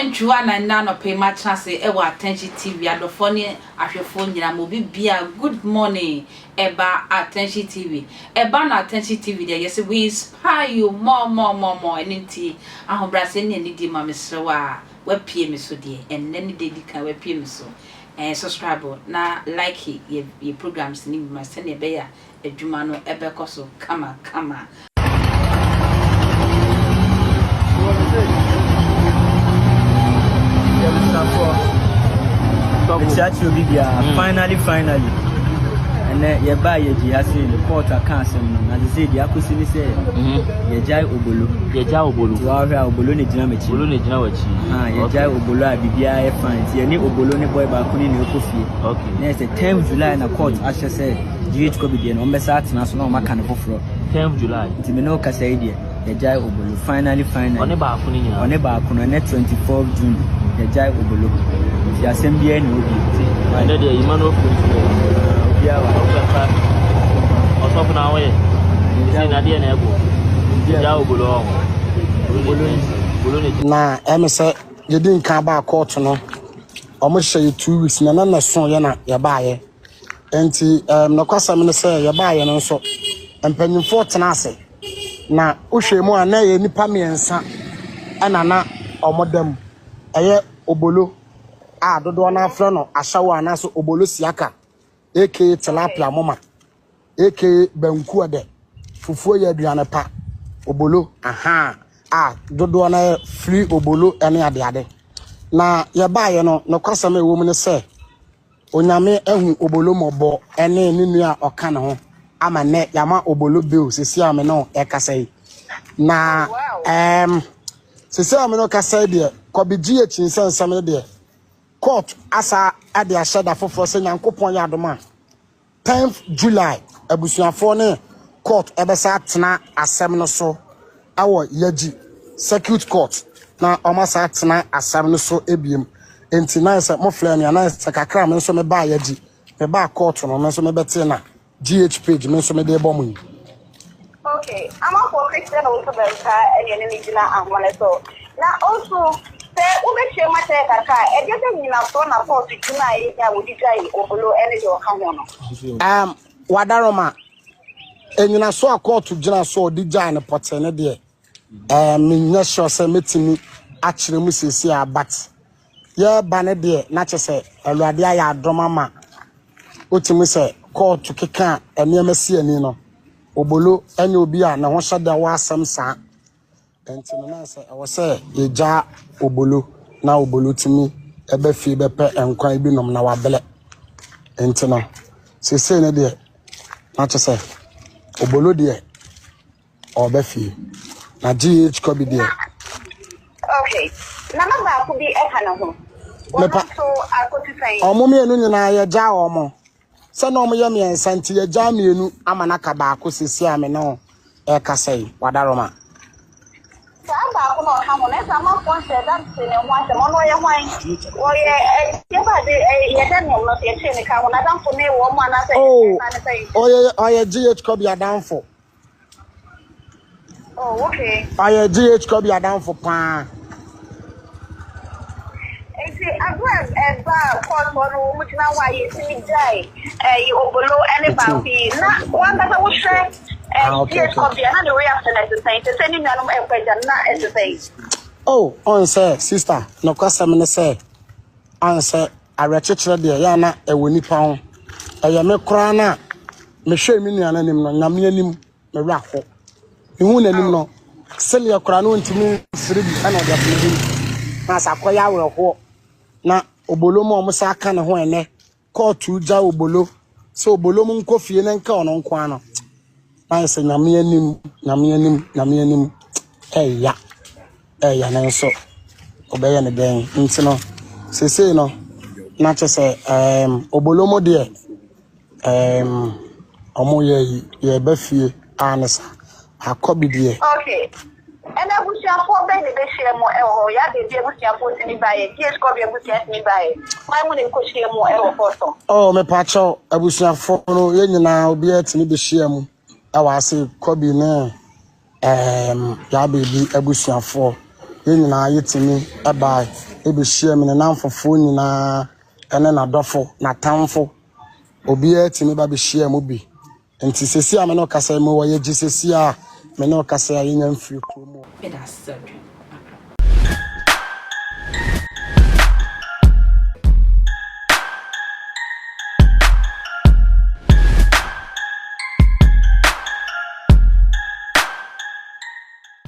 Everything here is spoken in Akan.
Enchua na nano pay my chance ewa attention TV adofone ahwefo nyina mo bibia good morning eba attention TV eba na attention TV there yes we inspire you more enti ahobrase ne ni di ma mesrewa we pie me so de enne ne de di kan we pie me so subscribe na like ye programs ni ma se ne be ya adwuma no ebe koso kama Finally. And then you buy YEJI has in the court account and they say the accusation say YEJI OBOLO. YEJI OBOLO. You are OBOLO ni jinamechi. OBOLO ni jinamechi. YEJI OBOLO abibia fine. You ni OBOLO ni boy ba kuni ni okofi. Okay. Next the 10th July na court ashe say GH KOBBY no mbesa atina so na maka ne foforo. 10th July. Nti me no kasa ide YEJI OBOLO finally. One ba kuni nyina. One ba kuni na 24th June. YEJI OBOLO. If you assembly any obi. And then the Emmanuel also now way. Na say you didn't come back court no. Almost say 2 weeks na so ya na ya baaye. Enti no kwasa me say ya baaye no so. Empanyimfo tena ase. Na wohwemu ana ye nipa miensa ana na omodam. Eye obolo dodo na afra no ahyawo anaso obolo siaka aka tilapia mama aka banku ade fufuo ya aduane pa obolo dodo na free obolo ene ade na ye baaye no kwasa me wo mu ne se onyame ehu obolo mobo ene ninu a oka ne ho ama ne yama obolo bill sisi ame no ekasai na sisi ame no kasai de KOBBY GH nsensam de court asa ade ashada foforo se nyankopon ya adoma 10th July abusuafo ne court ebesa atena asem no so awo YEJI circuit court na omasa atena asem no so ebiem enti na se mo flame ya na se kakra me so me ba YEJI me ba court no me so me bete na GH page me so me de bomu. Okay, I'm a for Christian also belka and any gina and one so now also share my kaka e just nyina so na force tuna ya wodi gai obolo ene de oka ho no wadaroma enyina so akọọtụ gina so odi gai ne potene de nya sure se metimi akire mu sesi abat ye ba ne de na chese aluade ya adoma ma otimi se court keka eniamasi ani no obolo ene obi a na ho hyada wa asem saa enti na se e wo se eja obolo na obolo timi ebe fi bepe enkwan bi nom na wabele enti no se ne de na chese obolo de obe fi na GH KOBBY de okay na ba ku bi e kana ho mepa so akotisai omo mienu nyina ya ja omo se na omo ye miensa nti ya ja mienu amana ka ba ko sisi ame no e kasai wadaroma Samba kuno hamu nesa ma ponse that sene mwa se mono ye hwan wo ye ye ba de ye dan no no ye chene ka wona dan fo me wo mo na say oye GH KOBBY adanfo okay oye GH KOBBY adanfo pa esi agwa eba court wono mu tina wa ye sini jai ye obolo ene ba fi na wanda ta wo hwe GH KOBBY na the reaction at the same to sending them a question not at the same. Oh, on say sister, no kwasa me say on say arechechere de ya na ewoni pa ho. Eye me kra na me hwe mi nua na nim no nyame anim me wra ho. Ihu na nim no sele kra na ontimi firi bi ana de afiri. Na sa koya wra ho. Na obolo mo mo sa aka ne ho ene. Court uja obolo. So obolo mu nkofie na nka ono nko ano. I say nyame anim eya na so obeye ne den nti no sese no na chese obolo mo de omo ye ba fie anisa KOBBY de okay and abusia for be ne be share mo ya de abusia for ni bae GH KOBBY abusia ni bae why mo ne ko share mo for so me pa cho abusia for no ye nyina obi atini be share mu awase KOBBY ne ya baby abusuafo ye nyina yetimi eba be share me na namfofo nyina ene na dofo na tamfo obi etimi ba be share mo bi enti sesi a me no kasa mo YEJI sesi a me no kasa a yenya mfiri kromo That's